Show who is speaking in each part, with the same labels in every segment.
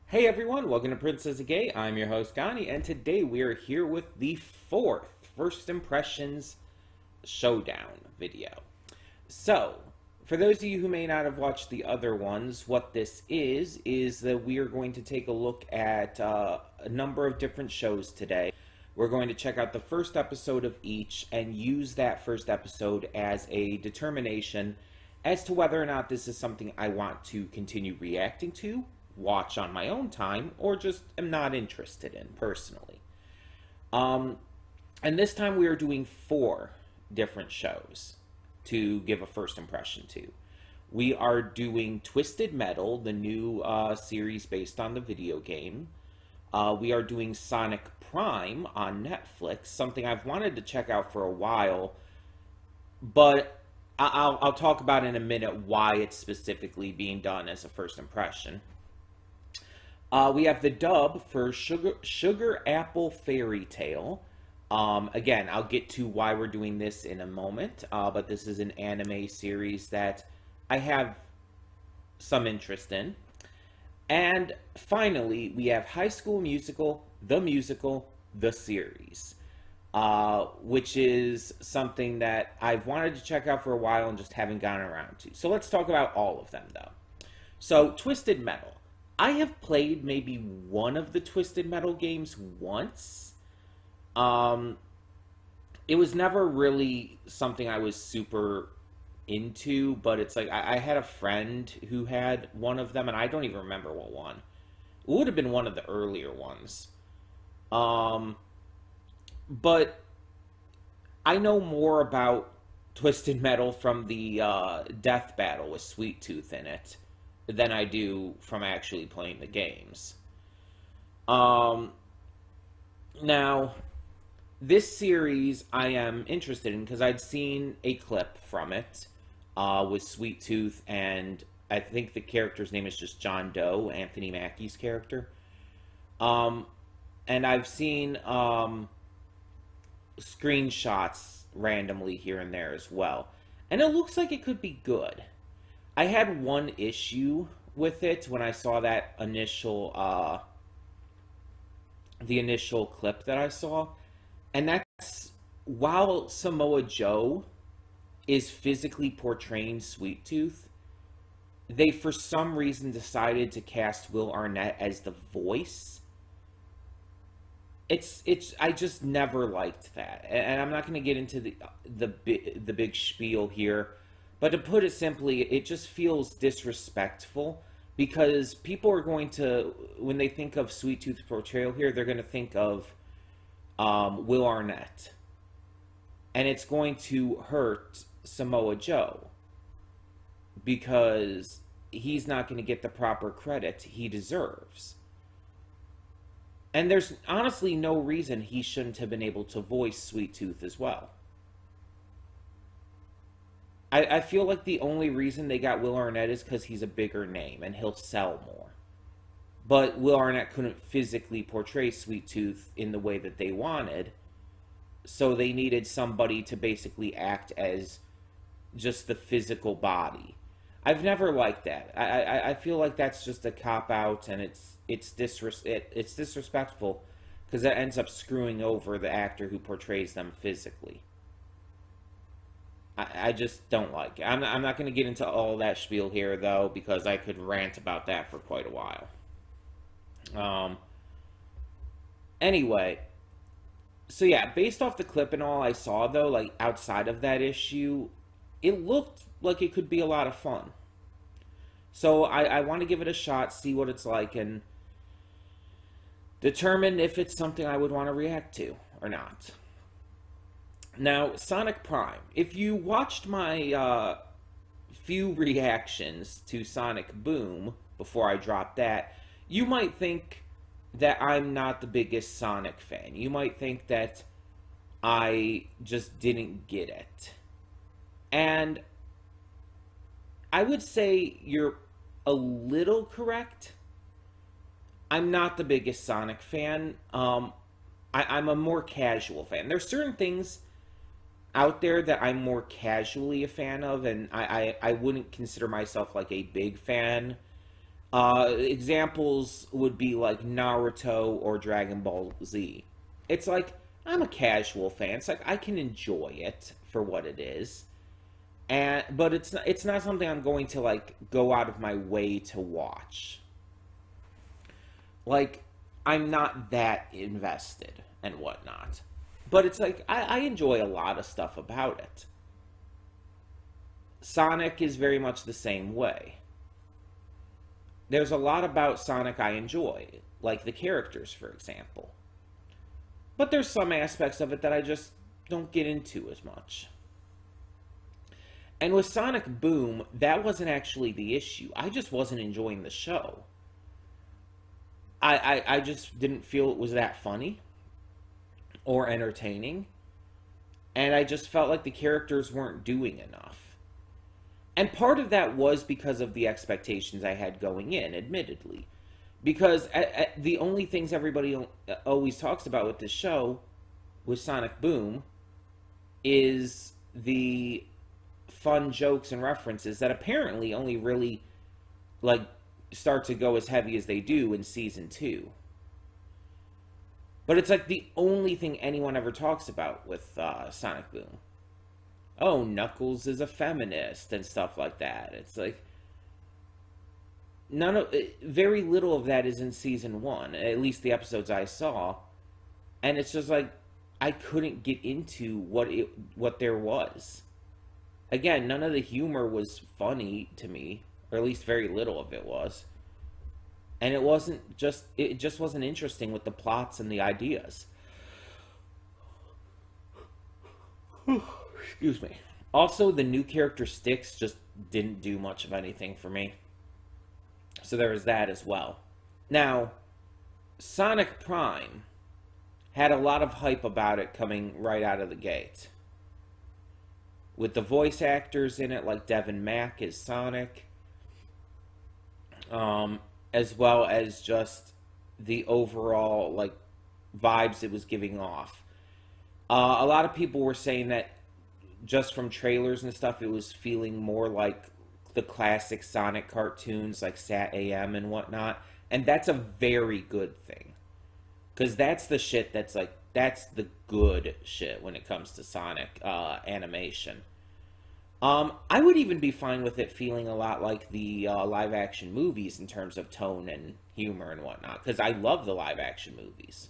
Speaker 1: Hey everyone, welcome to Princess Gay. I'm your host Connie, and today we are here with the fourth First Impressions Showdown video. So, for those of you who may not have watched the other ones, what this is that we are going to take a look at a number of different shows today. We're going to check out the first episode of each and use that first episode as a determination as to whether or not this is something I want to continue reacting to, watch on my own time, or just am not interested in personally. And this time we are doing 4 different shows to give a first impression to. We are doing Twisted Metal, the new series based on the video game. We are doing Sonic Prime on Netflix, something I've wanted to check out for a while, but I'll talk about in a minute why it's specifically being done as a first impression. We have the dub for Sugar Apple Fairy Tale. Again, I'll get to why we're doing this in a moment, but this is an anime series that I have some interest in. And finally, we have High School Musical, the series, which is something that I've wanted to check out for a while and just haven't gotten around to. So let's talk about all of them, though. So, Twisted Metal. I have played maybe one of the Twisted Metal games once. It was never really something I was super into, but it's like I had a friend who had one of them, and I don't even remember what one. It would have been one of the earlier ones. But I know more about Twisted Metal from the death battle with Sweet Tooth in it than I do from actually playing the games. Now, this series I am interested in because I'd seen a clip from it with Sweet Tooth, and I think the character's name is just John Doe, Anthony Mackie's character. And I've seen screenshots randomly here and there as well. And it looks like it could be good. I had one issue with it when I saw that initial, the initial clip that I saw, and that's while Samoa Joe is physically portraying Sweet Tooth, they for some reason decided to cast Will Arnett as the voice. I just never liked that, and I'm not going to get into the big spiel here. But to put it simply, it just feels disrespectful because people are going to, when they think of Sweet Tooth's portrayal here, they're going to think of Will Arnett. And it's going to hurt Samoa Joe because he's not going to get the proper credit he deserves. And there's honestly no reason he shouldn't have been able to voice Sweet Tooth as well. I feel like the only reason they got Will Arnett is because he's a bigger name and he'll sell more. But Will Arnett couldn't physically portray Sweet Tooth in the way that they wanted, so they needed somebody to basically act as just the physical body. I've never liked that. I feel like that's just a cop-out, and it's disrespectful because that ends up screwing over the actor who portrays them physically. I just don't like it. I'm not going to get into all that spiel here, though, because I could rant about that for quite a while. Anyway, so yeah, based off the clip and all I saw, though, like, outside of that issue, it looked like it could be a lot of fun. So I want to give it a shot, see what it's like, and determine if it's something I would want to react to or not. Now, Sonic Prime. If you watched my few reactions to Sonic Boom before I dropped that, you might think that I'm not the biggest Sonic fan. You might think that I just didn't get it. And I would say you're a little correct. I'm not the biggest Sonic fan. I'm a more casual fan. There's certain things out there that I'm more casually a fan of, and I wouldn't consider myself like a big fan Examples would be like Naruto or Dragon Ball Z. It's like, I'm a casual fan. It's like I can enjoy it for what it is. But it's not something I'm going to like go out of my way to watch. Like, I'm not that invested and whatnot. But it's like I enjoy a lot of stuff about it. Sonic is very much the same way. There's a lot about Sonic I enjoy, like the characters, for example. But there's some aspects of it that I just don't get into as much. And with Sonic Boom, that wasn't actually the issue. I just wasn't enjoying the show. I just didn't feel it was that funny or entertaining. And I just felt like the characters weren't doing enough. And part of that was because of the expectations I had going in, admittedly. Because the only things everybody always talks about with this show, with Sonic Boom, is the fun jokes and references that apparently only really, like, start to go as heavy as they do in Season 2. But it's like the only thing anyone ever talks about with Sonic Boom. Oh, Knuckles is a feminist and stuff like that. It's like very little of that is in Season 1, at least the episodes I saw. And it's just like I couldn't get into what there was. Again, none of the humor was funny to me, or at least very little of it was. And it just wasn't interesting with the plots and the ideas. Excuse me. Also, the new character Styx just didn't do much of anything for me. So there was that as well. Now, Sonic Prime had a lot of hype about it coming right out of the gate. With the voice actors in it, like Devin Mack as Sonic. As well as just the overall, like, vibes it was giving off. A lot of people were saying that just from trailers and stuff, it was feeling more like the classic Sonic cartoons, like Sat AM and whatnot. And that's a very good thing. Because that's the shit that's like, that's the good shit when it comes to Sonic animation. I would even be fine with it feeling a lot like the live-action movies in terms of tone and humor and whatnot. Because I love the live-action movies.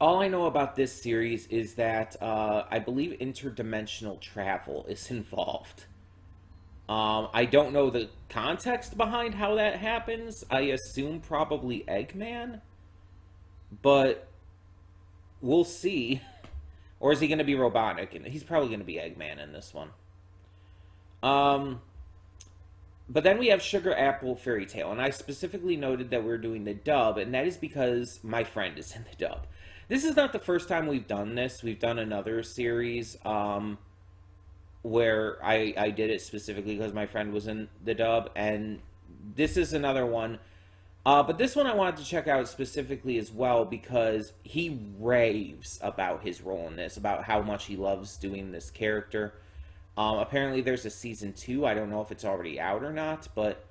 Speaker 1: All I know about this series is that I believe interdimensional travel is involved. I don't know the context behind how that happens. I assume probably Eggman. But we'll see. Or is he going to be robotic? And he's probably going to be Eggman in this one. But then we have Sugar Apple Fairy Tale. And I specifically noted that we're doing the dub. And that is because my friend is in the dub. This is not the first time we've done this. We've done another series where I did it specifically because my friend was in the dub. And this is another one. But this one I wanted to check out specifically as well because he raves about his role in this, about how much he loves doing this character. Apparently there's a season 2. I don't know if it's already out or not, but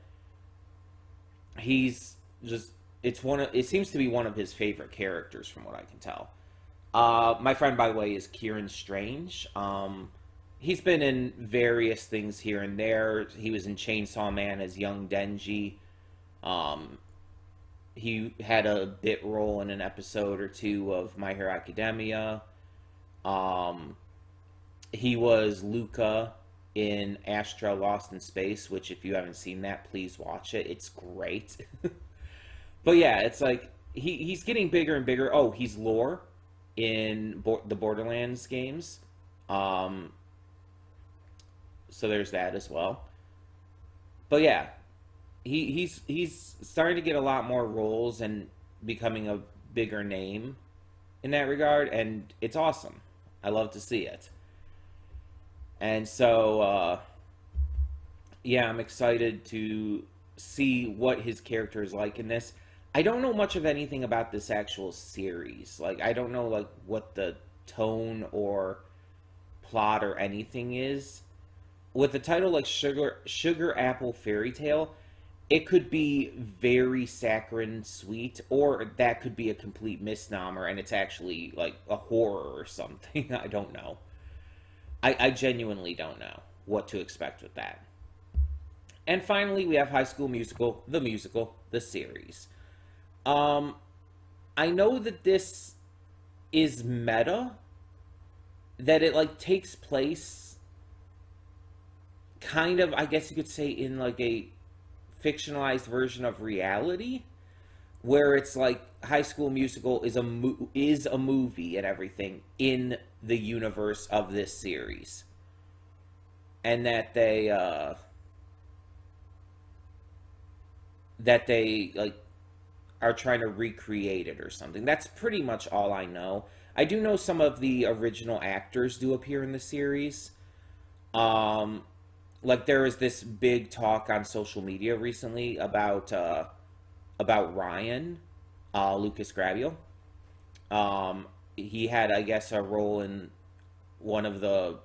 Speaker 1: he's just, it seems to be one of his favorite characters from what I can tell. My friend, by the way, is Kieran Strange. He's been in various things here and there. He was in Chainsaw Man as young Denji. He had a bit role in an episode or two of My Hero Academia. He was Luca in Astra Lost in Space, which if you haven't seen that, please watch it. It's great. But yeah, it's like, he's getting bigger and bigger. Oh, he's Lore in the Borderlands games. So there's that as well. But yeah. He's starting to get a lot more roles and becoming a bigger name in that regard, and it's awesome. I love to see it. And so, yeah, I'm excited to see what his character is like in this. I don't know much of anything about this actual series. Like, I don't know, like, what the tone or plot or anything is. with a title like Sugar Apple Fairy Tale, it could be very saccharine sweet, or that could be a complete misnomer and it's actually like a horror or something. I don't know. I genuinely don't know what to expect with that. And finally, we have High School Musical, the series. I know that this is meta, that it like takes place kind of, I guess you could say, in like a fictionalized version of reality, where it's like High School Musical is a movie and everything in the universe of this series, and that they like are trying to recreate it or something. That's pretty much all I know. I do know some of the original actors do appear in the series. Like there was this big talk on social media recently about Ryan, Lucas Grabeel. He had, I guess, a role in one of the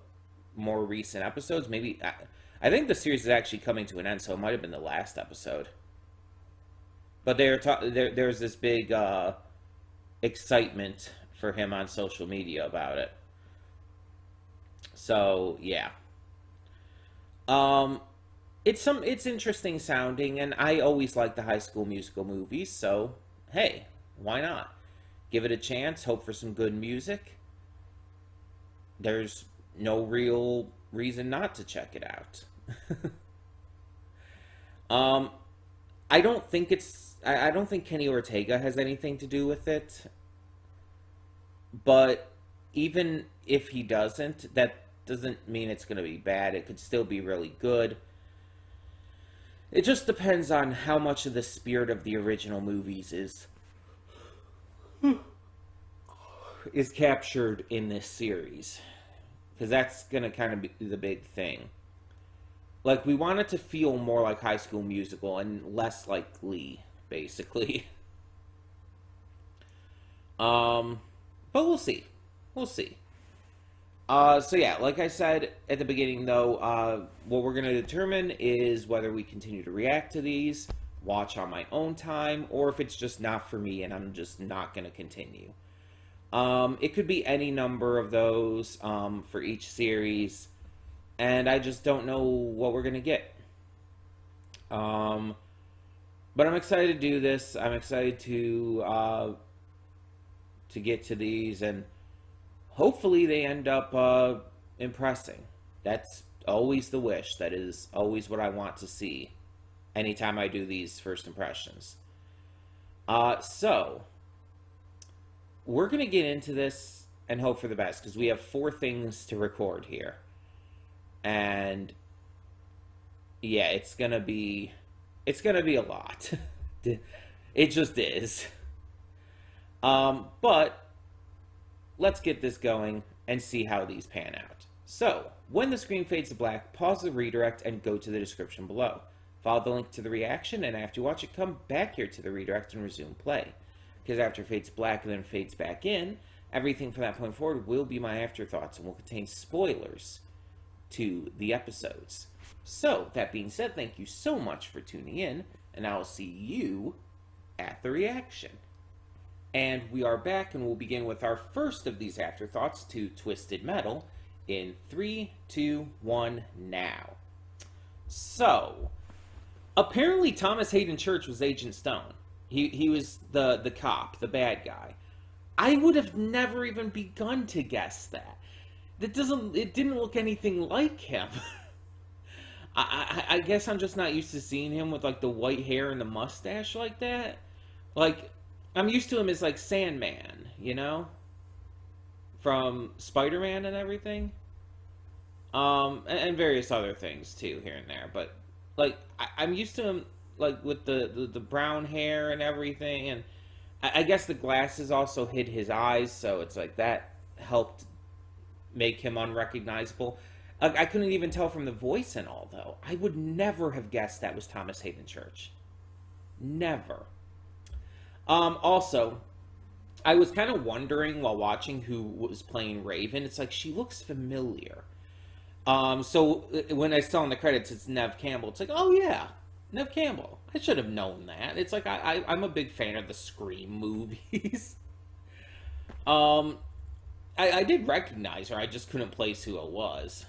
Speaker 1: more recent episodes. Maybe I think the series is actually coming to an end, so it might have been the last episode. But there's this big excitement for him on social media about it. So yeah, it's interesting sounding, and I always like the High School Musical movies. So hey, why not give it a chance? Hope for some good music. There's no real reason not to check it out. I don't think Kenny Ortega has anything to do with it. But even if he doesn't, that doesn't mean it's going to be bad. It could still be really good. It just depends on how much of the spirit of the original movies is captured in this series. Because that's going to kind of be the big thing. Like, we want it to feel more like High School Musical and less like Glee, basically. But we'll see. We'll see. So yeah, like I said at the beginning, though, what we're going to determine is whether we continue to react to these, watch on my own time, or if it's just not for me and I'm just not going to continue. It could be any number of those for each series, and I just don't know what we're going to get. But I'm excited to do this. I'm excited to get to these, and hopefully they end up impressing. That's always the wish. That is always what I want to see anytime I do these first impressions. So we're going to get into this and hope for the best, because we have 4 things to record here. And yeah, it's going to be a lot. It just is. But let's get this going and see how these pan out. So, when the screen fades to black, pause the redirect and go to the description below. Follow the link to the reaction, and after you watch it, come back here to the redirect and resume play. Because after it fades black and then fades back in, everything from that point forward will be my afterthoughts and will contain spoilers to the episodes. So, that being said, thank you so much for tuning in, and I will see you at the reaction. And we are back, and we'll begin with our first of these afterthoughts to Twisted Metal in 3, 2, 1, now. So, apparently Thomas Hayden Church was Agent Stone. He was the cop, the bad guy. I would have never even begun to guess that. It didn't look anything like him. I guess I'm just not used to seeing him with like the white hair and the mustache like that. Like, I'm used to him as like Sandman, you know? From Spider-Man and everything. And various other things too, here and there. But like, I'm used to him like with the brown hair and everything, and I guess the glasses also hid his eyes, so it's like that helped make him unrecognizable. I couldn't even tell from the voice and all, though. I would never have guessed that was Thomas Hayden Church. Never. Also, I was kind of wondering while watching who was playing Raven. It's like, she looks familiar. So when I saw in the credits it's Nev Campbell, it's like, oh yeah, Nev Campbell. I should have known that. It's like I'm a big fan of the Scream movies. um, I did recognize her. I just couldn't place who it was.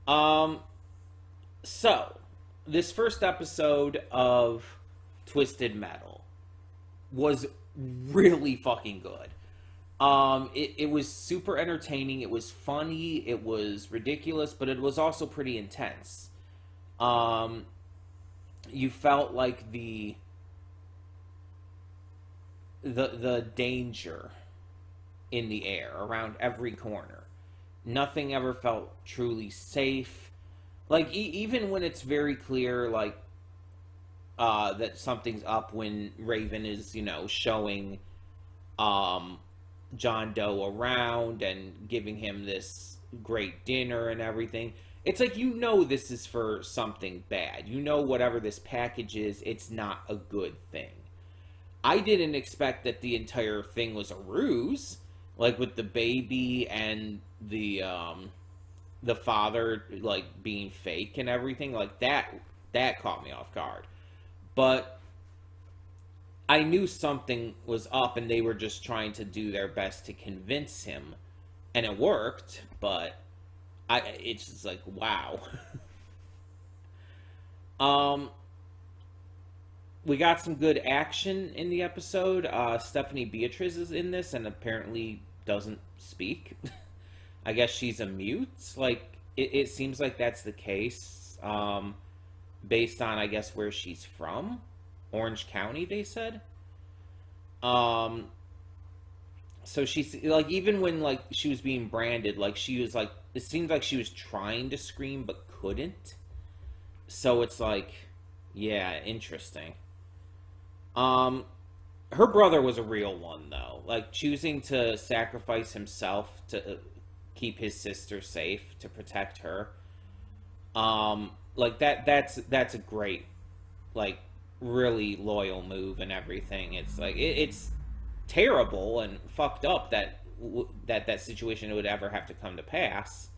Speaker 1: Um, so this first episode of Twisted Metal was really fucking good. It was super entertaining. It was funny. It was ridiculous, but it was also pretty intense. Um, you felt like the danger in the air around every corner. Nothing ever felt truly safe. Like even when it's very clear, like that something's up, when Raven is, showing um John Doe around and giving him this great dinner and everything. It's like, this is for something bad. Whatever this package is, it's not a good thing. I didn't expect that the entire thing was a ruse, like with the baby and the father like being fake and everything. Like that caught me off guard. But I knew something was up and they were just trying to do their best to convince him. And it worked, but it's just like, wow. We got some good action in the episode. Stephanie Beatriz is in this and apparently doesn't speak. I guess she's a mute. Like, it seems like that's the case. Based on, I guess, where she's from. Orange County, they said. So she's like, even when like she was being branded, like she was like, it seemed like she was trying to scream but couldn't. So it's like, yeah, interesting. Her brother was a real one though, like choosing to sacrifice himself to keep his sister safe, to protect her. Like that's a great, like, really loyal move and everything. It's like it's terrible and fucked up that that situation would ever have to come to pass,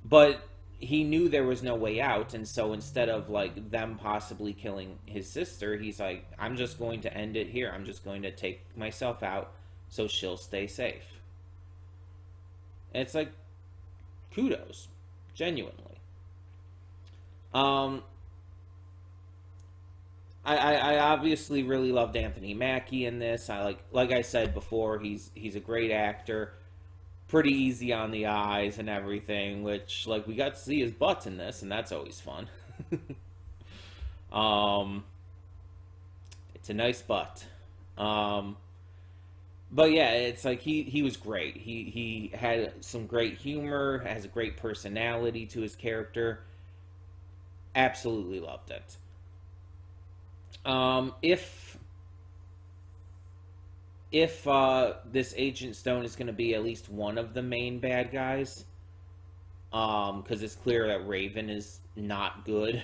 Speaker 1: but he knew there was no way out, and so instead of like them possibly killing his sister, he's like, I'm just going to end it here. I'm just going to take myself out so she'll stay safe. And it's like, kudos, genuinely. I obviously really loved Anthony Mackie in this. Like I said before, he's a great actor, pretty easy on the eyes and everything. Which, like, we got to see his butt in this, and that's always fun. It's a nice butt. But yeah, it's like he was great. He had some great humor, has a great personality to his character. Absolutely loved it. If this Agent Stone is going to be at least one of the main bad guys, because it's clear that Raven is not good.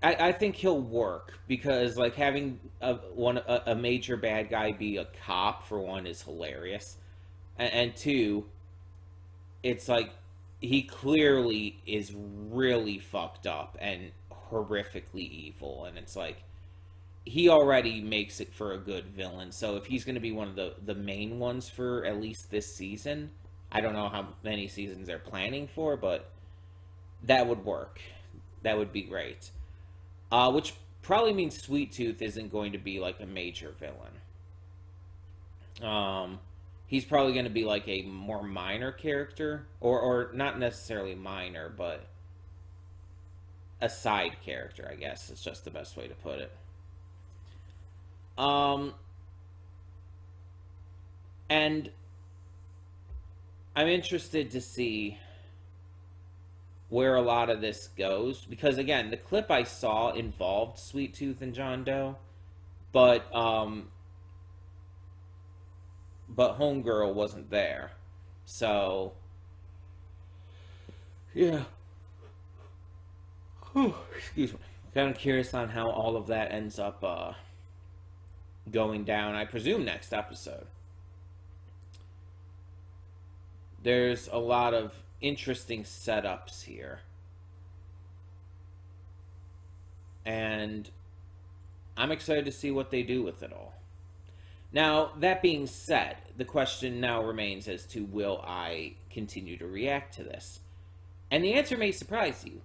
Speaker 1: I think he'll work, because like having a major bad guy be a cop, for one, is hilarious, and two, it's like, he clearly is really fucked up and horrifically evil, and it's like, he already makes it for a good villain. So if he's going to be one of the main ones for at least this season, I don't know how many seasons they're planning for, but that would work. That would be great. Which probably means Sweet Tooth isn't going to be like a major villain. He's probably going to be like a more minor character, or not necessarily minor, but a side character, I guess. It's just the best way to put it. And I'm interested to see where a lot of this goes, because again, the clip I saw involved Sweet Tooth and John Doe, but Homegirl wasn't there. So yeah. Excuse me. Kind of curious on how all of that ends up uh, going down, I presume next episode. there's a lot of interesting setups here. And I'm excited to see what they do with it all. Now, that being said, the question now remains as to will I continue to react to this? And the answer may surprise you.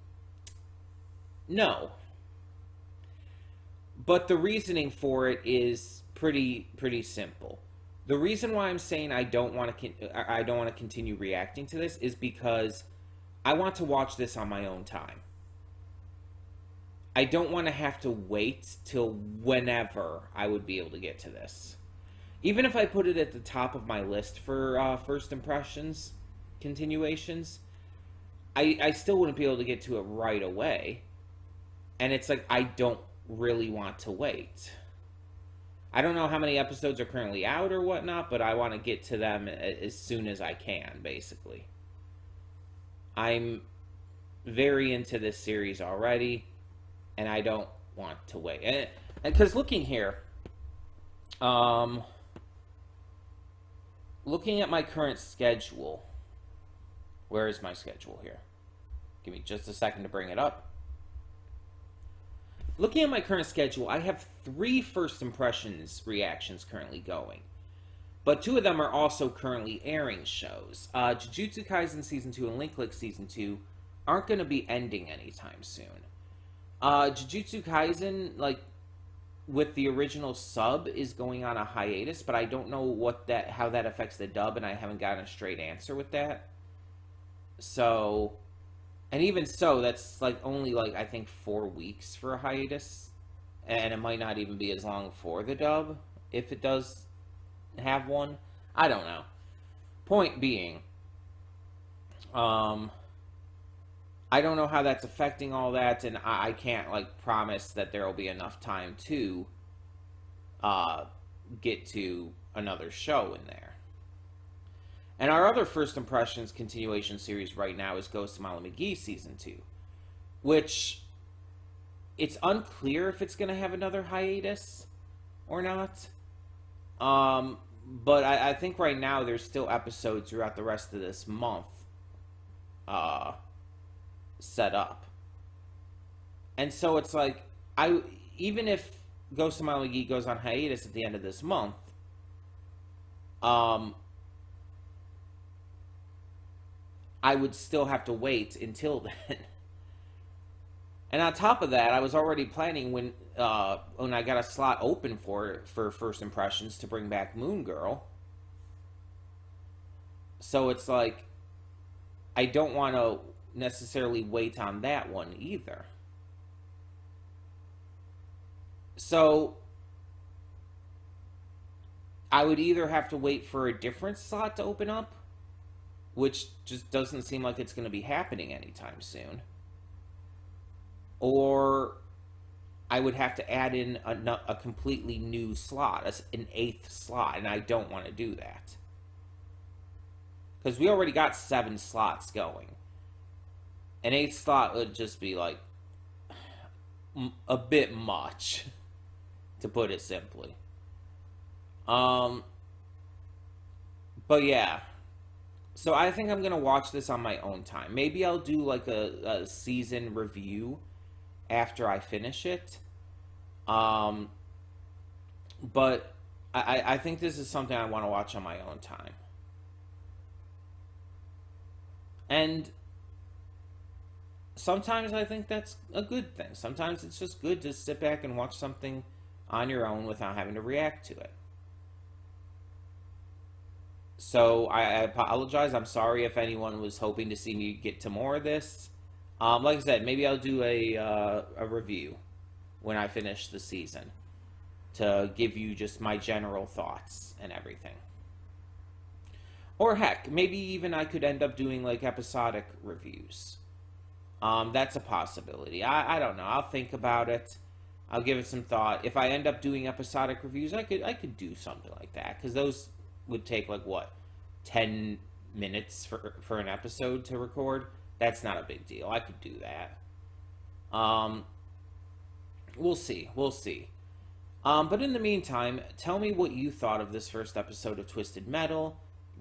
Speaker 1: No. But the reasoning for it is pretty simple. The reason why I'm saying I don't want to continue reacting to this is because I want to watch this on my own time. I don't want to have to wait till whenever I would be able to get to this. Even if I put it at the top of my list for first impressions, continuations, I still wouldn't be able to get to it right away. And it's like, I don't really want to wait. I don't know how many episodes are currently out or whatnot, but I want to get to them as soon as I can, basically. I'm very into this series already, and I don't want to wait. Because looking here, looking at my current schedule, where is my schedule here? Give me just a second to bring it up. Looking at my current schedule, I have 3 first impressions reactions currently going. But 2 of them are also currently airing shows. Jujutsu Kaisen Season 2 and Link Click Season 2 aren't going to be ending anytime soon. Jujutsu Kaisen, like, with the original sub, is going on a hiatus, but I don't know how that affects the dub, and I haven't gotten a straight answer with that. So... And even so, that's like only like I think 4 weeks for a hiatus, and it might not even be as long for the dub if it does have one. I don't know. Point being, I don't know how that's affecting all that, and I can't like promise that there will be enough time to get to another show in there. And our other first impressions continuation series right now is Ghost of Molly McGee Season 2. Which, it's unclear if it's going to have another hiatus or not. But I think right now there's still episodes throughout the rest of this month set up. And so it's like, even if Ghost of Molly McGee goes on hiatus at the end of this month, I would still have to wait until then. And on top of that, I was already planning when I got a slot open for first impressions to bring back Moon Girl. So it's like, I don't want to necessarily wait on that one either. So I would either have to wait for a different slot to open up, which just doesn't seem like it's going to be happening anytime soon, or I would have to add in a completely new slot, an 8th slot, and I don't want to do that. Because we already got 7 slots going. An 8th slot would just be, like, a bit much, to put it simply. But yeah. So I think I'm going to watch this on my own time. Maybe I'll do like a season review after I finish it. But I think this is something I want to watch on my own time. And sometimes I think that's a good thing. Sometimes it's just good to sit back and watch something on your own without having to react to it. So I apologize. I'm sorry if anyone was hoping to see me get to more of this. Like I said, maybe I'll do a review when I finish the season to give you just my general thoughts and everything. Or heck, maybe even I could end up doing like episodic reviews. That's a possibility. I don't know. I'll think about it. I'll give it some thought. If I end up doing episodic reviews, I could do something like that, because those would take like what, 10 minutes for an episode to record. That's not a big deal. I could do that. We'll see. But in the meantime, tell me what you thought of this first episode of Twisted Metal.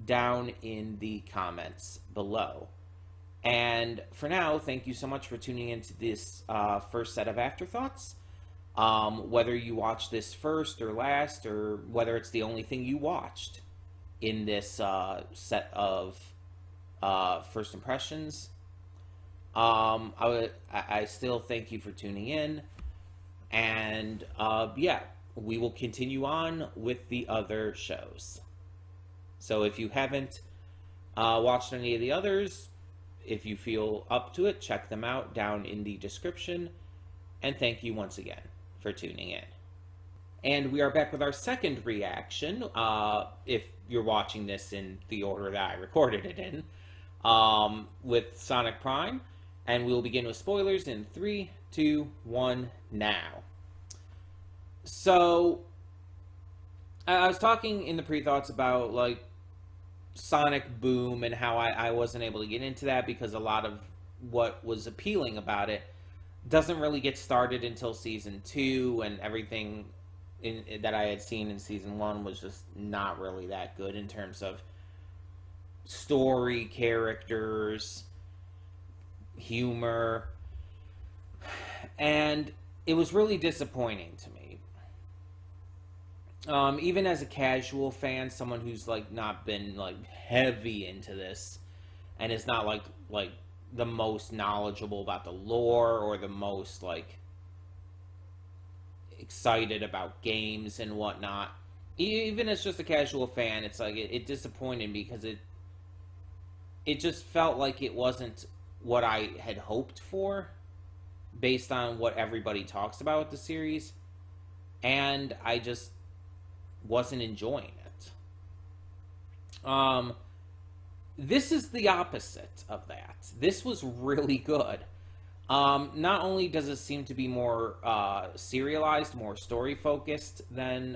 Speaker 1: down in the comments below. And for now, thank you so much for tuning into this first set of afterthoughts. Whether you watch this first or last, or whether it's the only thing you watched in this set of first impressions, I still thank you for tuning in. And yeah, we will continue on with the other shows. So if you haven't watched any of the others, if you feel up to it, check them out down in the description. And thank you once again for tuning in. And we are back with our second reaction, if you're watching this in the order that I recorded it in, with Sonic Prime. And we'll begin with spoilers in 3, 2, 1, now. So, I was talking in the pre-thoughts about, like, Sonic Boom and how I wasn't able to get into that because a lot of what was appealing about it doesn't really get started until Season 2, and everything that I had seen in Season 1 was just not really that good in terms of story, characters, humor, and it was really disappointing to me. Even as a casual fan, someone who's like not been like heavy into this and is not like the most knowledgeable about the lore or the most like excited about games and whatnot, even as just a casual fan, it's like it disappointed me because it just felt like it wasn't what I had hoped for based on what everybody talks about with the series, and I just wasn't enjoying it. This is the opposite of that. This was really good. Not only does it seem to be more serialized, more story focused than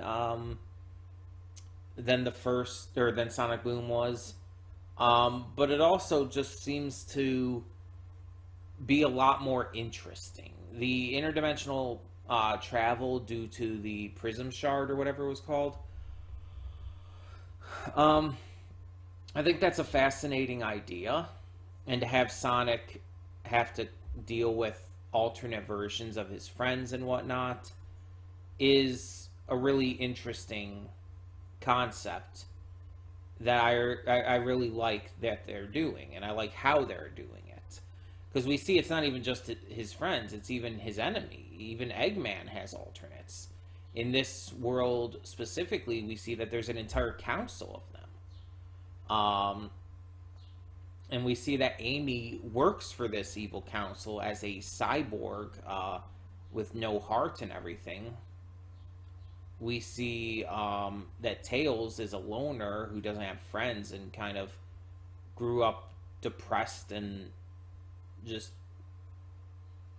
Speaker 1: the first, or than Sonic Boom was, but it also just seems to be a lot more interesting. The interdimensional travel due to the prism shard or whatever it was called, I think that's a fascinating idea, and to have Sonic have to deal with alternate versions of his friends and whatnot is a really interesting concept that I really like that they're doing, and I like how they're doing it. Because we see it's not even just his friends, it's even his enemy. Even Eggman has alternates. In this world specifically, we see that there's an entire council of them. And we see that Amy works for this evil council as a cyborg with no heart and everything. We see that Tails is a loner who doesn't have friends and kind of grew up depressed and just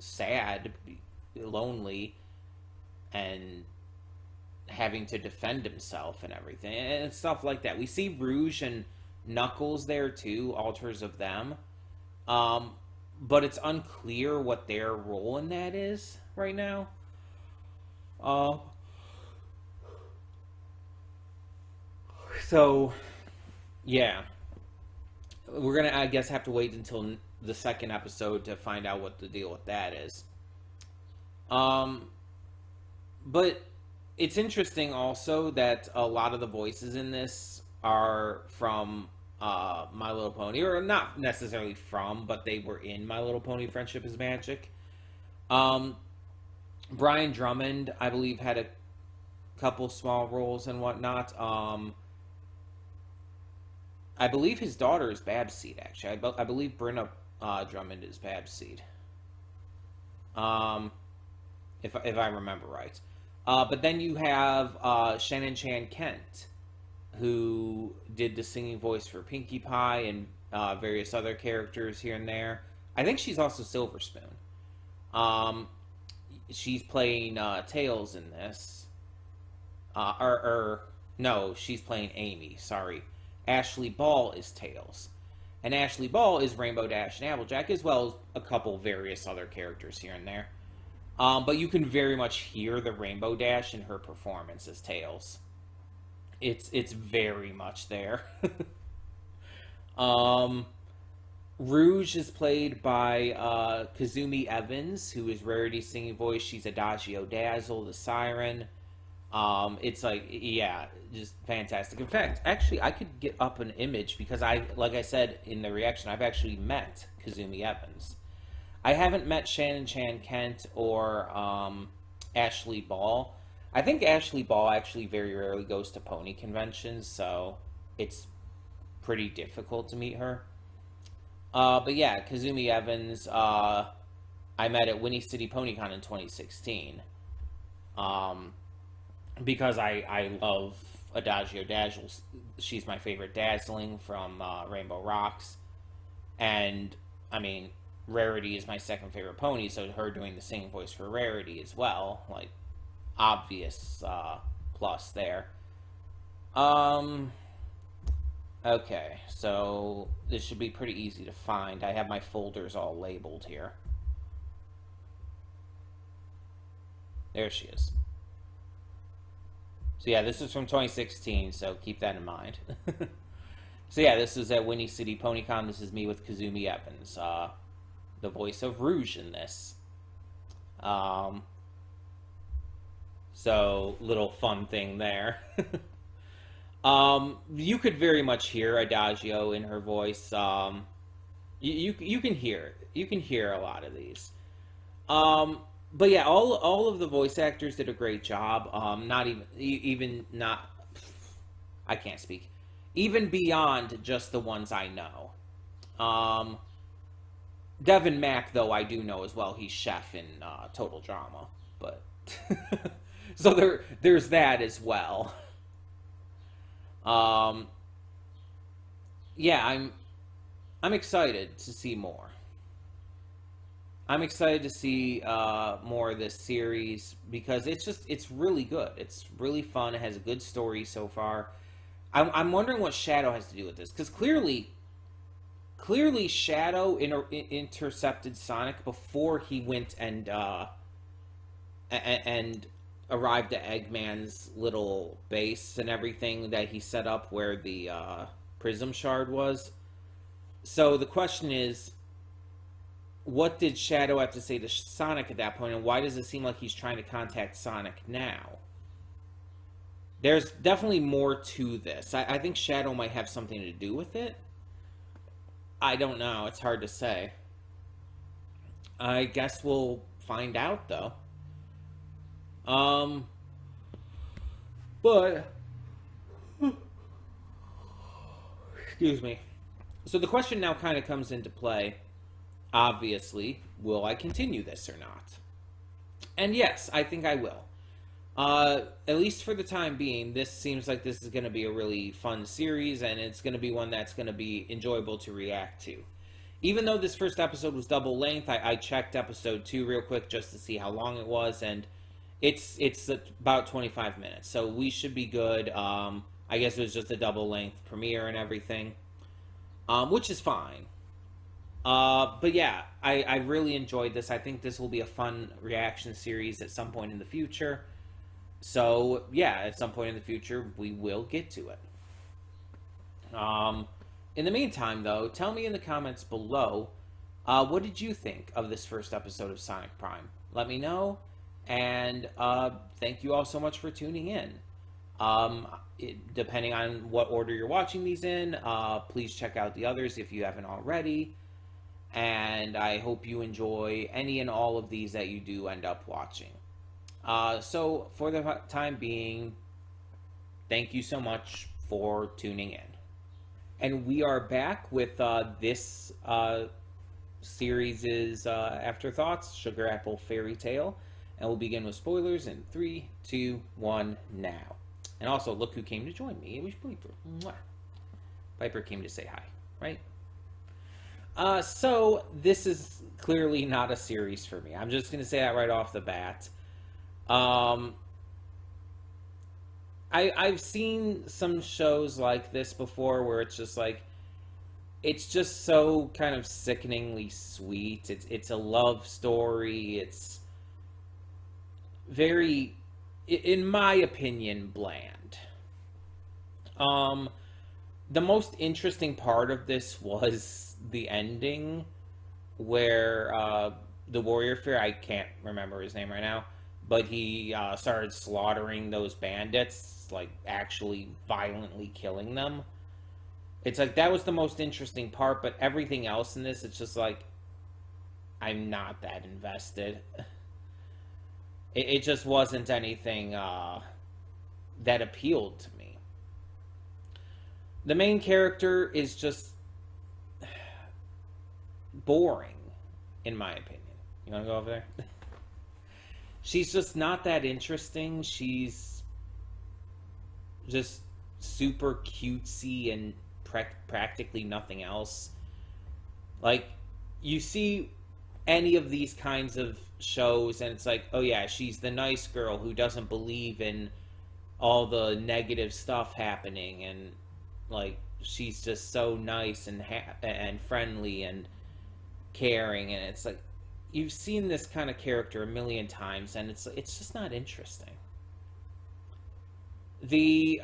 Speaker 1: sad, lonely, and having to defend himself and everything, and stuff like that. We see Rouge and Knuckles there too, alters of them, but it's unclear what their role in that is right now. So yeah, we're gonna, I guess, have to wait until the second episode to find out what the deal with that is. But it's interesting also that a lot of the voices in this are from My Little Pony, or not necessarily from, but they were in My Little Pony Friendship is Magic. Brian Drummond, I believe, had a couple small roles and whatnot. I believe his daughter is Babseed, actually. I believe Brenna Drummond is Babseed. If I remember right. But then you have Shannon Chan Kent, who did the singing voice for Pinkie Pie and various other characters here and there. I think she's also Silver Spoon. She's playing Tails in this. No, she's playing Amy, sorry. Ashley Ball is Tails. And Ashley Ball is Rainbow Dash and Applejack, as well as a couple various other characters here and there. But you can very much hear the Rainbow Dash in her performance as Tails. It's very much there. Um, Rouge is played by Kazumi Evans, who is Rarity's singing voice. She's Adagio Dazzle, the siren. It's like, yeah, just fantastic. In fact, actually, I could get up an image because like I said in the reaction, I've actually met Kazumi Evans. I haven't met Shannon Chan Kent or Ashley Ball. I think Ashley Ball actually very rarely goes to pony conventions, so it's pretty difficult to meet her. But yeah, Kazumi Evans, I met at Winnie City PonyCon in 2016. Because I love Adagio Dazzle. She's my favorite Dazzling from Rainbow Rocks. And, I mean, Rarity is my second favorite pony, so her doing the singing voice for Rarity as well. Like, obvious plus there. Okay, so this should be pretty easy to find. I have my folders all labeled here. There she is. So yeah, this is from 2016, so keep that in mind. So yeah, this is at Winnie City PonyCon. This is me with Kazumi Evans, the voice of Rouge in this. So, little fun thing there. You could very much hear Adagio in her voice. You can hear it. You can hear a lot of these. But yeah, all of the voice actors did a great job. Not not, I can't speak. Even beyond just the ones I know. Devin Mack, though, I do know as well. He's Chef in Total Drama, but so there's that as well. Yeah, I'm excited to see more. I'm excited to see more of this series because it's really good. It's really fun. It has a good story so far. I'm wondering what Shadow has to do with this because clearly Shadow intercepted Sonic before he went and arrived at Eggman's little base and everything that he set up where the Prism Shard was. So the question is, what did Shadow have to say to Sonic at that point, and why does it seem like he's trying to contact Sonic now? There's definitely more to this. I think Shadow might have something to do with it. I don't know. It's hard to say. I guess we'll find out, though. But excuse me. So the question now kind of comes into play. Obviously, will I continue this or not? And yes, I think I will. At least for the time being, this seems like this is going to be a really fun series, and it's going to be one that's going to be enjoyable to react to. Even though this first episode was double length, I checked episode 2 real quick just to see how long it was, and it's about 25 minutes, so we should be good. I guess it was just a double length premiere and everything, which is fine. But yeah, I really enjoyed this. I think this will be a fun reaction series at some point in the future. So yeah, at some point in the future, we will get to it. In the meantime, though, tell me in the comments below, what did you think of this first episode of Sonic Prime? Let me know, and thank you all so much for tuning in. Depending on what order you're watching these in, please check out the others if you haven't already. And I hope you enjoy any and all of these that you do end up watching. So for the time being, thank you so much for tuning in. And we are back with this series' afterthoughts, Sugar Apple Fairy Tale. And we'll begin with spoilers in 3, 2, 1, now. And also, look who came to join me. It was Piper. Mwah. Piper came to say hi, right? So this is clearly not a series for me. I'm just going to say that right off the bat. I've seen some shows like this before where it's just like, it's just so kind of sickeningly sweet. It's a love story. It's very, in my opinion, bland. The most interesting part of this was the ending where the warrior fairy, I can't remember his name right now, but he started slaughtering those bandits, like actually violently killing them. It's like that was the most interesting part, but everything else in this, it's just like I'm not that invested. It just wasn't anything that appealed to me. The main character is just boring, in my opinion. You want to go over there? She's just not that interesting. She's just super cutesy and practically nothing else. Like, you see any of these kinds of shows and it's like, oh yeah, she's the nice girl who doesn't believe in all the negative stuff happening, and like she's just so nice and friendly and caring, and it's like you've seen this kind of character a million times and it's just not interesting. The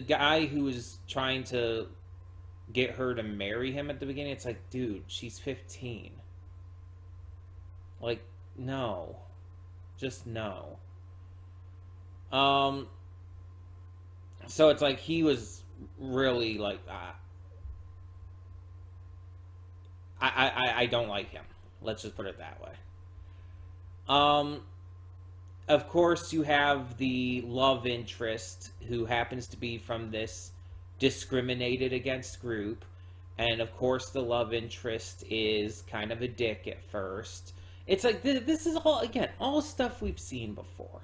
Speaker 1: guy who was trying to get her to marry him at the beginning, it's like, dude, she's 15. Like, no. Just no. So it's like he was really like, I don't like him. Let's just put it that way. Of course, you have the love interest who happens to be from this discriminated against group. And of course, the love interest is kind of a dick at first. It's like, this is all, again, all stuff we've seen before.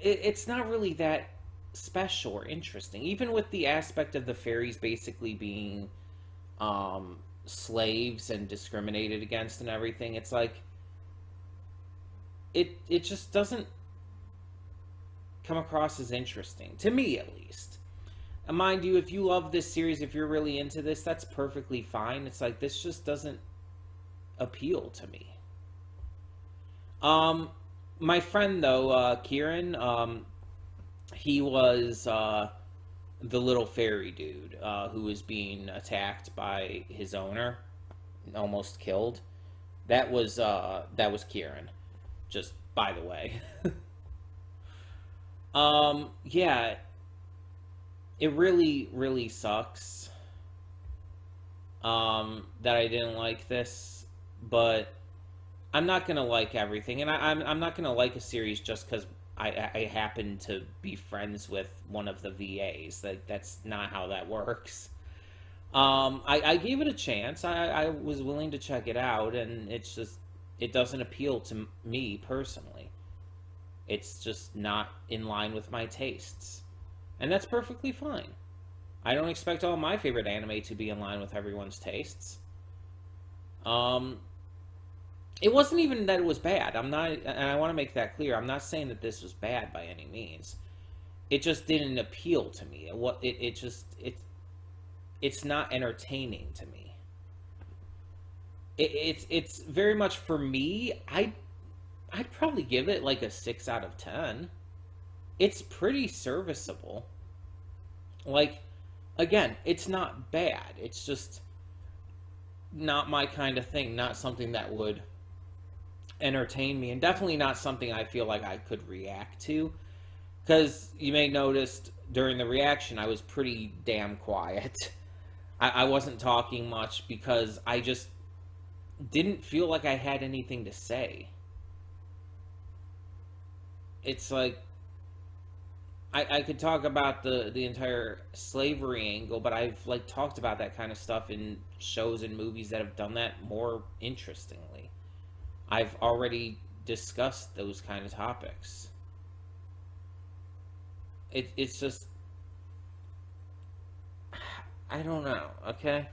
Speaker 1: It's not really that special or interesting. Even with the aspect of the fairies basically being slaves and discriminated against and everything, it's like, it just doesn't come across as interesting. To me, at least. And mind you, if you love this series, if you're really into this, that's perfectly fine. It's like, this just doesn't appeal to me. My friend, though, Kieran, he was the little fairy dude who was being attacked by his owner, almost killed. That was Kieran, just by the way. Yeah, it really, really sucks that I didn't like this, but I'm not gonna like everything, and I'm not gonna like a series just because I happen to be friends with one of the VAs. Like, that's not how that works. I gave it a chance. I was willing to check it out, and it's just, it doesn't appeal to me personally. It's just not in line with my tastes. And that's perfectly fine. I don't expect all my favorite anime to be in line with everyone's tastes. It wasn't even that it was bad. I'm not, and I want to make that clear, I'm not saying that this was bad by any means. It just didn't appeal to me. It's not entertaining to me. It's very much, for me, I'd probably give it like a 6 out of 10. It's pretty serviceable. Like, again, it's not bad. It's just not my kind of thing. Not something that would entertain me. And definitely not something I feel like I could react to. Because you may notice during the reaction, I was pretty damn quiet. I wasn't talking much because I just didn't feel like I had anything to say. It's like, I could talk about the entire slavery angle, but I've like talked about that kind of stuff in shows and movies that have done that more interestingly. I've already discussed those kind of topics. It's just, I don't know, okay?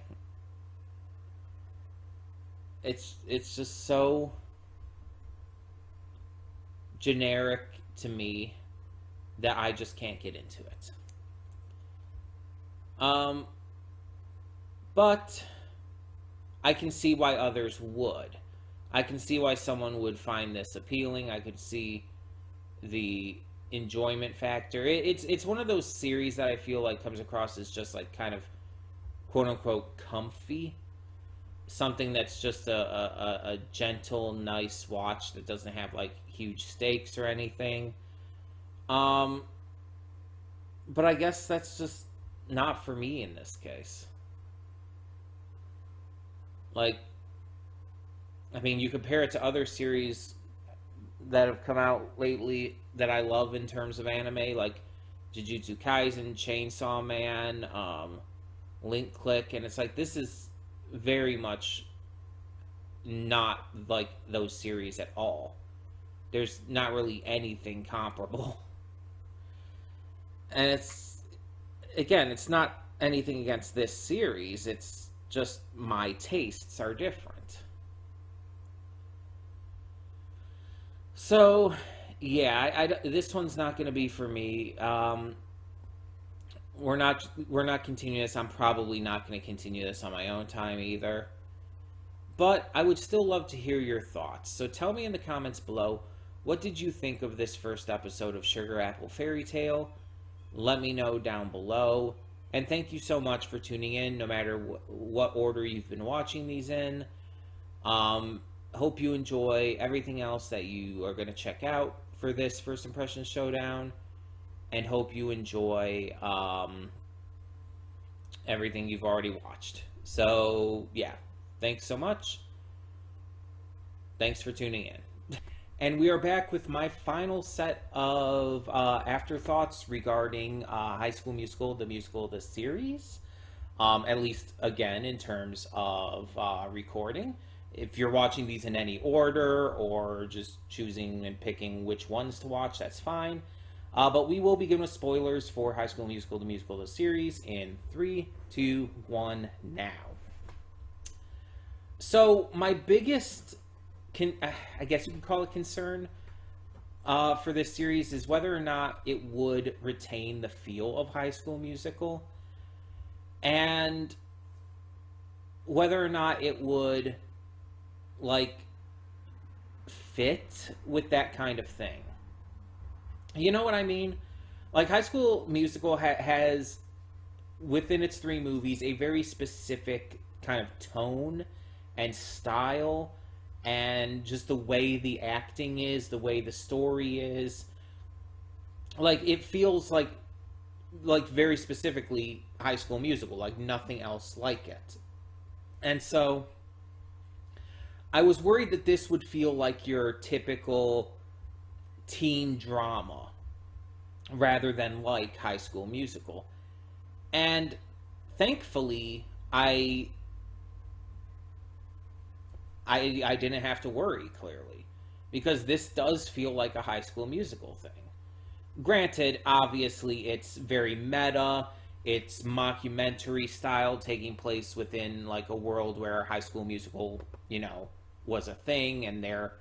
Speaker 1: It's just so generic to me that I just can't get into it. But I can see why others would. I can see why someone would find this appealing. I could see the enjoyment factor. It's one of those series that I feel like comes across as just like kind of quote unquote comfy. Something that's just a gentle, nice watch that doesn't have like huge stakes or anything. But I guess that's just not for me in this case. Like, I mean, you compare it to other series that have come out lately that I love in terms of anime, like Jujutsu Kaisen, Chainsaw Man, Link Click, and it's like this is very much not like those series at all. There's not really anything comparable. And it's, again, it's not anything against this series, it's just my tastes are different. So, yeah, this one's not going to be for me. We're not continuing this. I'm probably not going to continue this on my own time either. But I would still love to hear your thoughts. So tell me in the comments below, what did you think of this first episode of Sugar Apple Fairy Tale? Let me know down below. And thank you so much for tuning in, no matter what order you've been watching these in. Hope you enjoy everything else that you are going to check out for this First Impression Showdown. And hope you enjoy everything you've already watched. So, yeah. Thanks so much. Thanks for tuning in. And we are back with my final set of afterthoughts regarding High School Musical, the musical, the series. At least, again, in terms of recording. If you're watching these in any order or just choosing and picking which ones to watch, that's fine. But we will begin with spoilers for High School Musical, the series in 3, 2, 1, now. So, my biggest, I guess you could call it concern for this series is whether or not it would retain the feel of High School Musical. And whether or not it would, like, fit with that kind of thing. You know what I mean? Like, High School Musical has, within its 3 movies, a very specific kind of tone and style, and just the way the acting is, the way the story is. Like, it feels like very specifically High School Musical, like nothing else like it. And so, I was worried that this would feel like your typical teen drama rather than like High School Musical. And thankfully, I didn't have to worry, clearly, because this does feel like a High School Musical thing. Granted, obviously, it's very meta, it's mockumentary style, taking place within, like, a world where High School Musical, you know, was a thing, and they're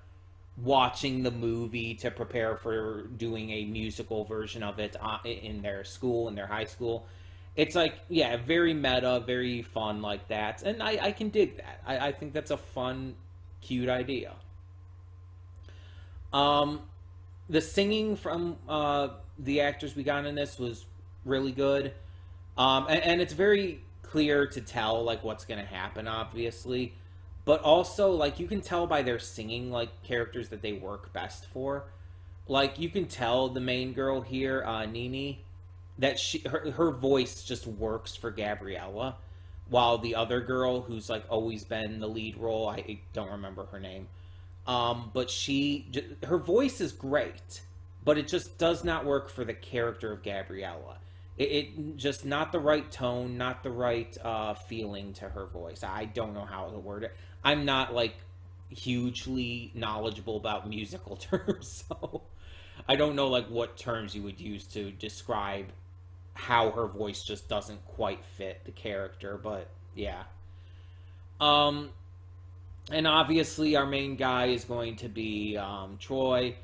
Speaker 1: watching the movie to prepare for doing a musical version of it in their school, in their high school. It's like, yeah, very meta, very fun like that. And I can dig that. I think that's a fun, cute idea. The singing from the actors we got in this was really good. And it's very clear to tell, like, what's going to happen, obviously. But also, like, you can tell by their singing, like, characters that they work best for. Like, you can tell the main girl here, Nini, that her voice just works for Gabriella, while the other girl, who's like always been the lead role, I don't remember her name, but her voice is great, but it just does not work for the character of Gabriella. It just not the right tone, not the right feeling to her voice. I don't know how to word it. I'm not like hugely knowledgeable about musical terms, so I don't know like what terms you would use to describe how her voice just doesn't quite fit the character, but yeah. And obviously our main guy is going to be Troy.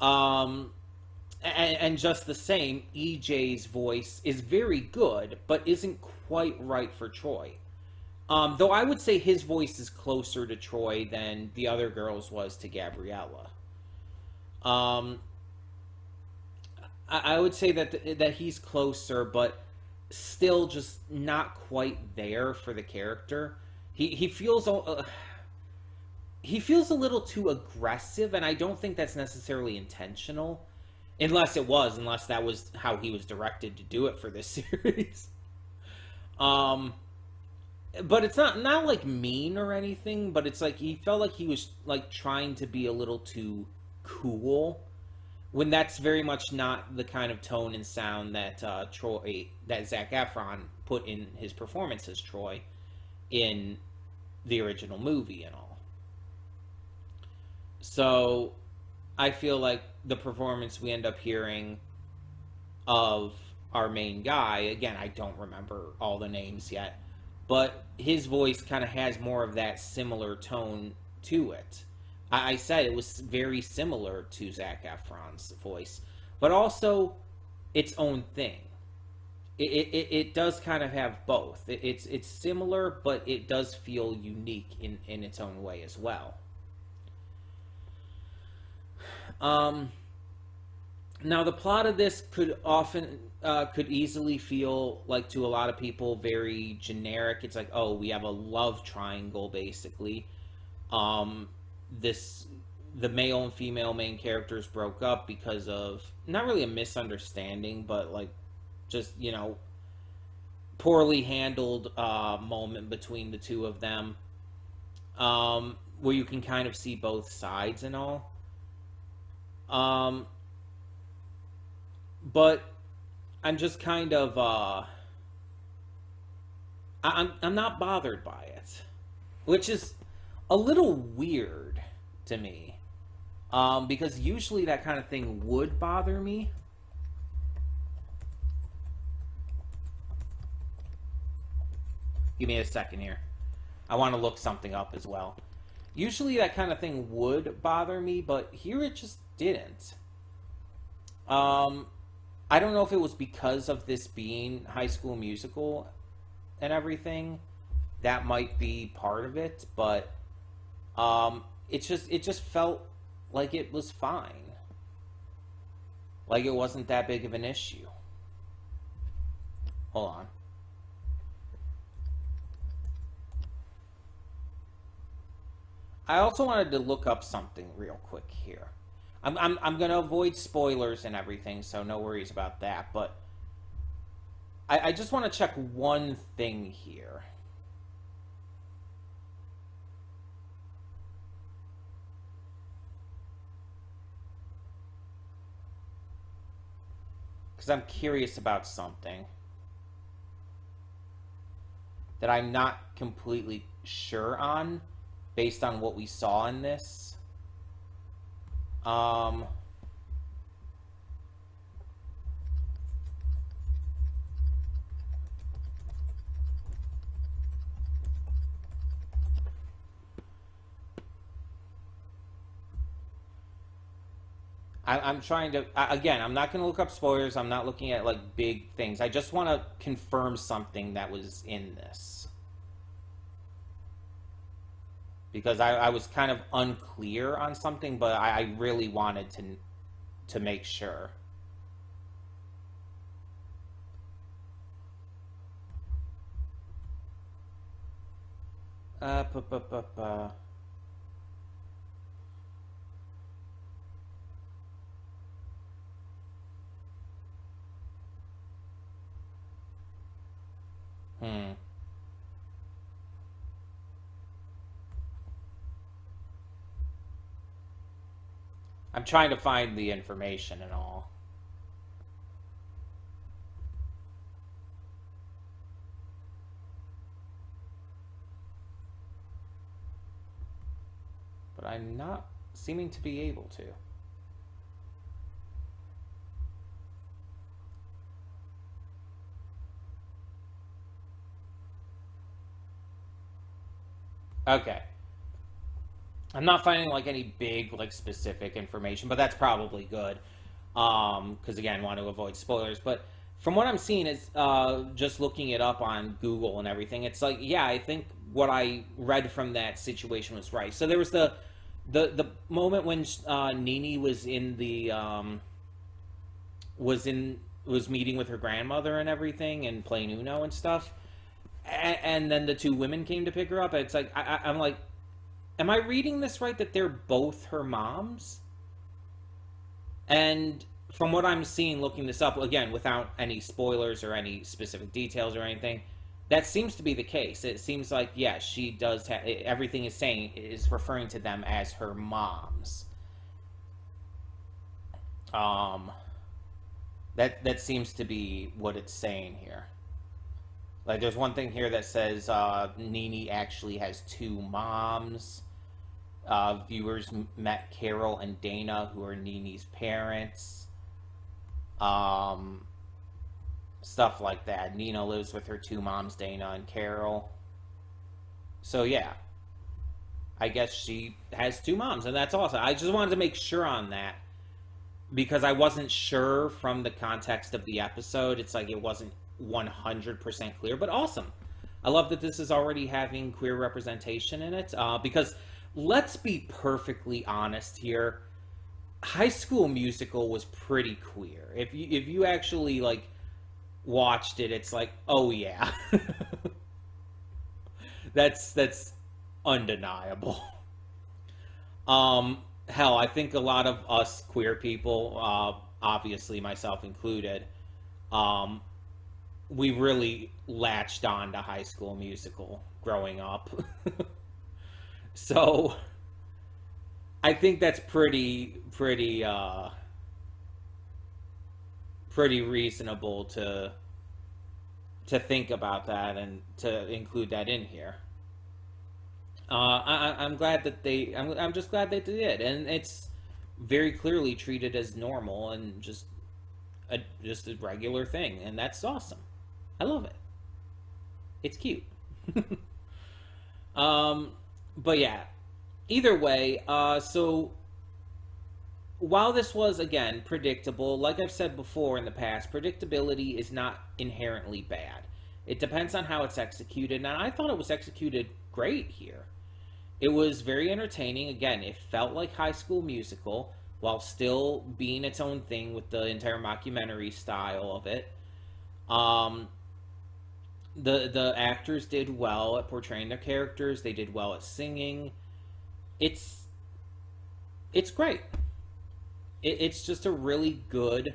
Speaker 1: And just the same, EJ's voice is very good, but isn't quite right for Troy. Though I would say his voice is closer to Troy than the other girl's was to Gabriella. I would say that he's closer, but still just not quite there for the character. He feels he feels a little too aggressive, and I don't think that's necessarily intentional, unless that was how he was directed to do it for this series. But it's not like mean or anything, but it's like he felt like he was like trying to be a little too cool, when that's very much not the kind of tone and sound that Zac Efron put in his performance as Troy in the original movie and all. So I feel like the performance we end up hearing of our main guy, again, I don't remember all the names yet, but his voice kind of has more of that similar tone to it. I said it was very similar to Zac Efron's voice, but also its own thing. It does kind of have both. It's similar, but it does feel unique in its own way as well. Now the plot of this could easily feel like, to a lot of people, very generic. It's like, oh, we have a love triangle basically. The male and female main characters broke up because of not really a misunderstanding, but like just, poorly handled moment between the two of them, where you can kind of see both sides and all. But I'm just kind of I'm not bothered by it, which is a little weird to me, because usually that kind of thing would bother me. Give me a second here. I want to look something up as well. Usually that kind of thing would bother me, but here it just didn't. I don't know if it was because of this being High School Musical and everything. That might be part of it, but it just felt like it was fine. Like it wasn't that big of an issue. Hold on. I also wanted to look up something real quick here. I'm going to avoid spoilers and everything, so no worries about that, but I just want to check one thing here. Because I'm curious about something that I'm not completely sure on, based on what we saw in this. I'm trying to, again, I'm not going to look up spoilers. I'm not looking at like big things. I just want to confirm something that was in this, because I was kind of unclear on something, but I really wanted to make sure. I'm trying to find the information and all. But I'm not seeming to be able to. Okay. I'm not finding like any big like specific information, but that's probably good. Because again, I want to avoid spoilers. But from what I'm seeing is just looking it up on Google and everything, it's like, yeah, I think what I read from that situation was right. So there was the moment when Nene was in the was meeting with her grandmother and everything and playing Uno and stuff. And then the two women came to pick her up. And it's like, I'm like, am I reading this right that they're both her moms? And from what I'm seeing, looking this up, again, without any spoilers or any specific details or anything, that seems to be the case. It seems like, yeah, she does have, everything is referring to them as her moms. That seems to be what it's saying here. Like, there's one thing here that says Nene actually has two moms. Viewers met Carol and Dana, who are Nene's parents. Stuff like that. Nina lives with her two moms, Dana and Carol. So, yeah. I guess she has two moms, and that's awesome. I just wanted to make sure on that, because I wasn't sure from the context of the episode. It's like it wasn't 100% clear, but awesome. I love that this is already having queer representation in it, because let's be perfectly honest here. High School Musical was pretty queer. If you actually like watched it, it's like, oh yeah. that's undeniable. Hell, I think a lot of us queer people, obviously myself included, we really latched on to High School Musical growing up. So I think that's pretty reasonable to think about that and to include that in here. I'm glad that I'm just glad that they did, and it's very clearly treated as normal and just a regular thing, and that's awesome. I love it. It's cute. But yeah, either way, so while this was, again, predictable, like I've said before in the past, predictability is not inherently bad. It depends on how it's executed, and I thought it was executed great here. It was very entertaining. Again, it felt like High School Musical, while still being its own thing with the entire mockumentary style of it. The actors did well at portraying their characters. They did well at singing. It's great. It's just a really good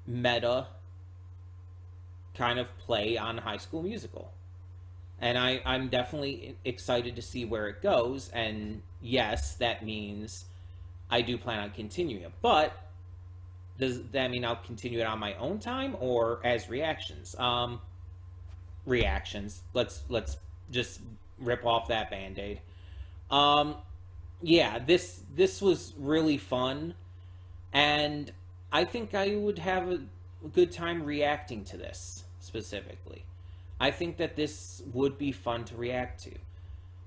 Speaker 1: meta kind of play on High School Musical. And I'm definitely excited to see where it goes. And yes, that means I do plan on continuing it. But does that mean I'll continue it on my own time or as reactions? Reactions. Let's just rip off that Band-Aid. Yeah, this was really fun, and I think I would have a good time reacting to this specifically. I think that this would be fun to react to.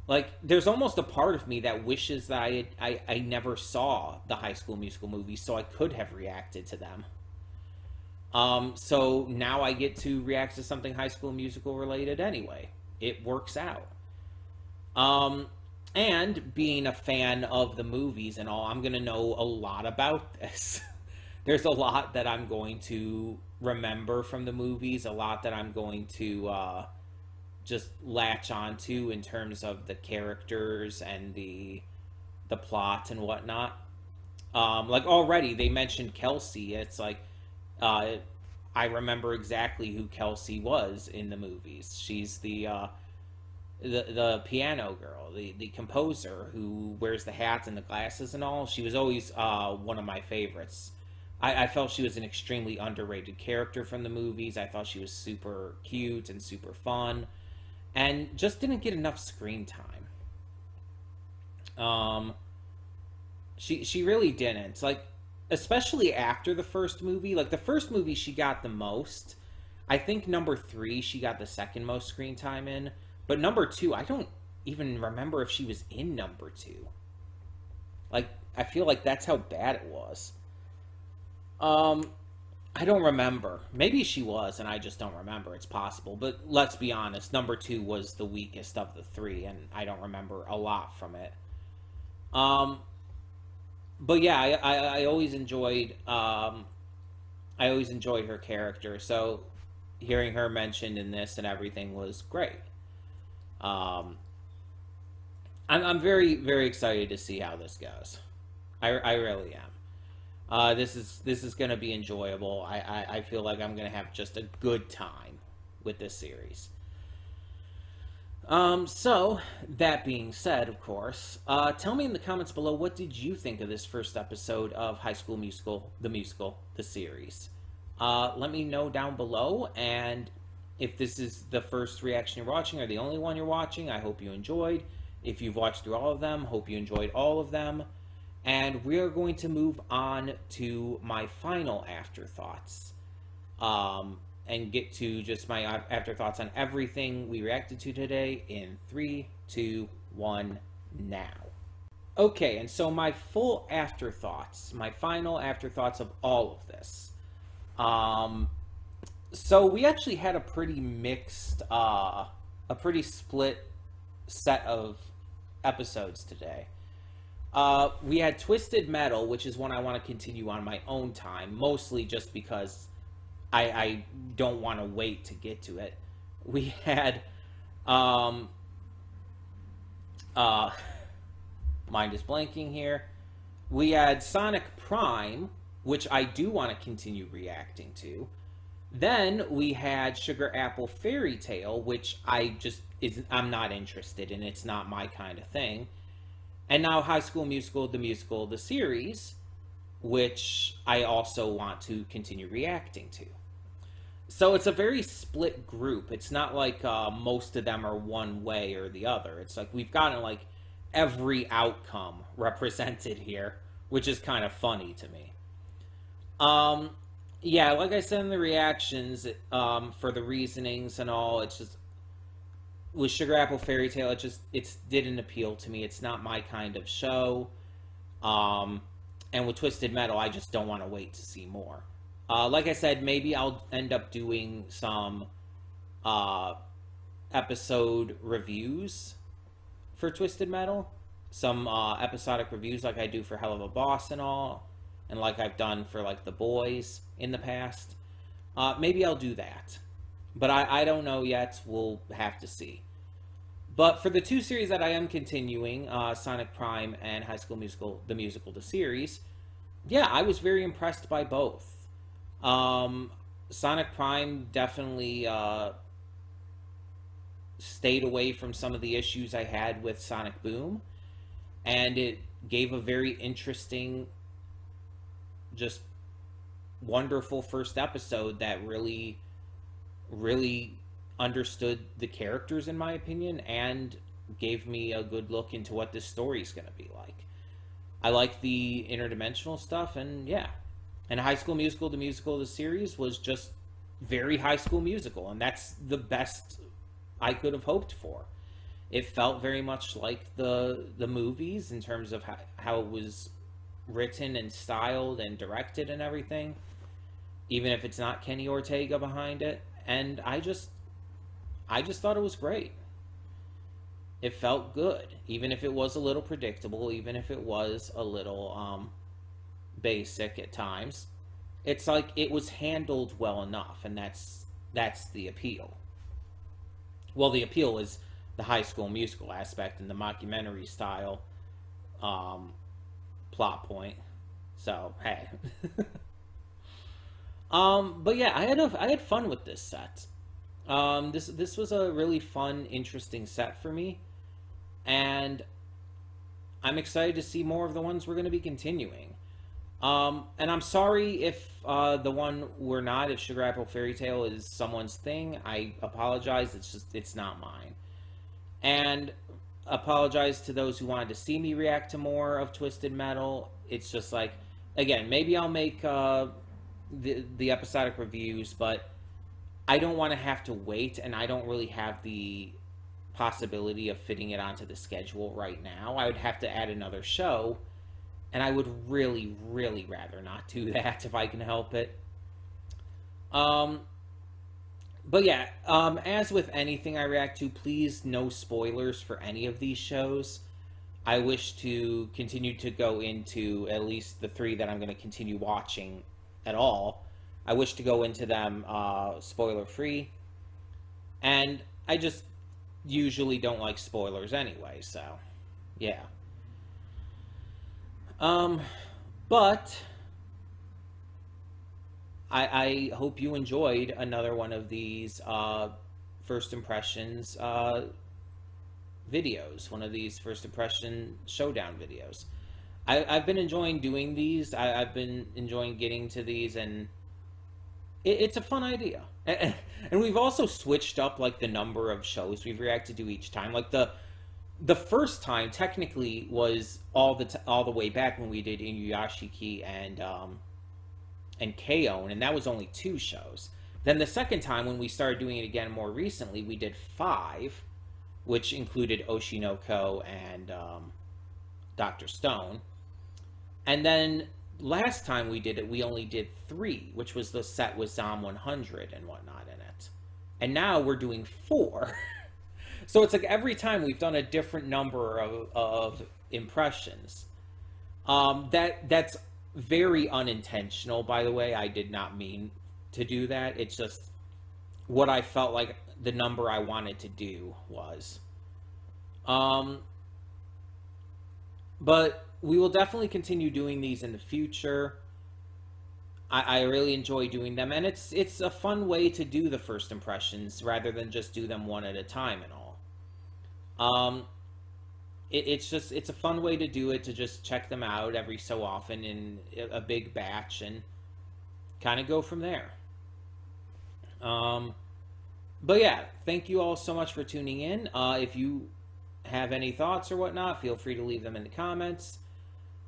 Speaker 1: Like, there's almost a part of me that wishes that I never saw the High School Musical movies so I could have reacted to them. So now I get to react to something High School Musical related anyway. It works out. And being a fan of the movies and all, I'm going to know a lot about this. There's a lot that I'm going to remember from the movies, a lot that I'm going to just latch onto in terms of the characters and the plot and whatnot. Like already they mentioned Kelsey. It's like I remember exactly who Kelsey was in the movies. She's the piano girl, the composer who wears the hats and the glasses and all. She was always one of my favorites. I felt she was an extremely underrated character from the movies. I thought she was super cute and super fun, and just didn't get enough screen time. She really didn't. Like, especially after the first movie. Like, the first movie she got the most. I think number 3 she got the second most screen time in. But number 2, I don't even remember if she was in number 2. Like, I feel like that's how bad it was. I don't remember. Maybe she was, and I just don't remember. It's possible. But let's be honest, number 2 was the weakest of the 3, and I don't remember a lot from it. But yeah, I always enjoyed I always enjoyed her character, so hearing her mentioned in this and everything was great. Um, I'm very, very excited to see how this goes. I really am. This is going to be enjoyable. I feel like I'm going to have just a good time with this series. So, that being said, of course, tell me in the comments below, what did you think of this first episode of High School Musical, the series? Let me know down below, and if this is the first reaction you're watching or the only one you're watching, I hope you enjoyed. If you've watched through all of them, hope you enjoyed all of them. And we are going to move on to my final afterthoughts. And get to just my afterthoughts on everything we reacted to today in 3, 2, 1, now. Okay, and so my full afterthoughts, my final afterthoughts of all of this. So we actually had a pretty mixed, a pretty split set of episodes today. We had Twisted Metal, which is one I want to continue on my own time, mostly just because I don't want to wait to get to it. We had, mind is blanking here. We had Sonic Prime, which I do want to continue reacting to. Then we had Sugar Apple Fairy Tale, which I'm not interested in. It's not my kind of thing. And now High School Musical, the series, which I also want to continue reacting to. So it's a very split group. It's not like most of them are one way or the other. It's like we've gotten like every outcome represented here, which is kind of funny to me. Yeah, like I said in the reactions, for the reasonings and all, it's just with Sugar Apple Fairy Tale, it didn't appeal to me. It's not my kind of show. And with Twisted Metal, I just don't want to wait to see more. Like I said, maybe I'll end up doing some episode reviews for Twisted Metal. Some episodic reviews like I do for Hell of a Boss and all. And like I've done for like The Boys in the past. Maybe I'll do that. But I don't know yet. We'll have to see. But for the two series that I am continuing, Sonic Prime and High School Musical, the series, yeah, I was very impressed by both. Sonic Prime definitely stayed away from some of the issues I had with Sonic Boom. And it gave a very interesting, just wonderful first episode that really understood the characters, in my opinion, and gave me a good look into what this story is going to be like. I like the interdimensional stuff, and yeah. And High School Musical, the series, was just very High School Musical, and that's the best I could have hoped for. It felt very much like the movies in terms of how it was written and styled and directed and everything, even if it's not Kenny Ortega behind it. And I just thought it was great. It felt good, even if it was a little predictable, even if it was a little basic at times. It's like it was handled well enough, and that's the appeal. Well, the appeal is the High School Musical aspect and the mockumentary style plot point. So hey. But yeah, I had fun with this set. This was a really fun, interesting set for me, and I'm excited to see more of the ones we're going to be continuing. And I'm sorry if the one we're not, if Sugar Apple Fairy Tale is someone's thing. I apologize. It's not mine. And apologize to those who wanted to see me react to more of Twisted Metal. It's just like, again, maybe I'll make the episodic reviews, but I don't want to have to wait, and I don't really have the possibility of fitting it onto the schedule right now. I would have to add another show, and I would really, really rather not do that if I can help it. But yeah, as with anything I react to, please no spoilers for any of these shows. I wish to continue to go into at least the 3 that I'm going to continue watching at all I wish to go into them spoiler free, and I just usually don't like spoilers anyway, so yeah. But I hope you enjoyed another one of these first impressions videos, one of these first impression showdown videos. I've been enjoying doing these. I've been enjoying getting to these, and it's a fun idea. And we've also switched up like the number of shows we've reacted to each time. Like the first time technically was all the way back when we did Inuyashiki and K-On!, and that was only 2 shows. Then the second time, when we started doing it again more recently, we did 5, which included Oshinoko and Dr. Stone. And then last time we did it, we only did 3, which was the set with Zom 100 and whatnot in it. And now we're doing 4. So it's like every time we've done a different number of impressions. That's very unintentional, by the way. I did not mean to do that. It's just what I felt like the number I wanted to do was. But we will definitely continue doing these in the future. I really enjoy doing them, and it's a fun way to do the first impressions rather than just do them one at a time and all. It's a fun way to do it, to just check them out every so often in a big batch and kind of go from there. But yeah, thank you all so much for tuning in. If you have any thoughts or whatnot, feel free to leave them in the comments.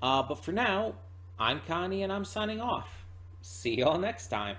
Speaker 1: But for now, I'm Connie and I'm signing off. See y'all next time.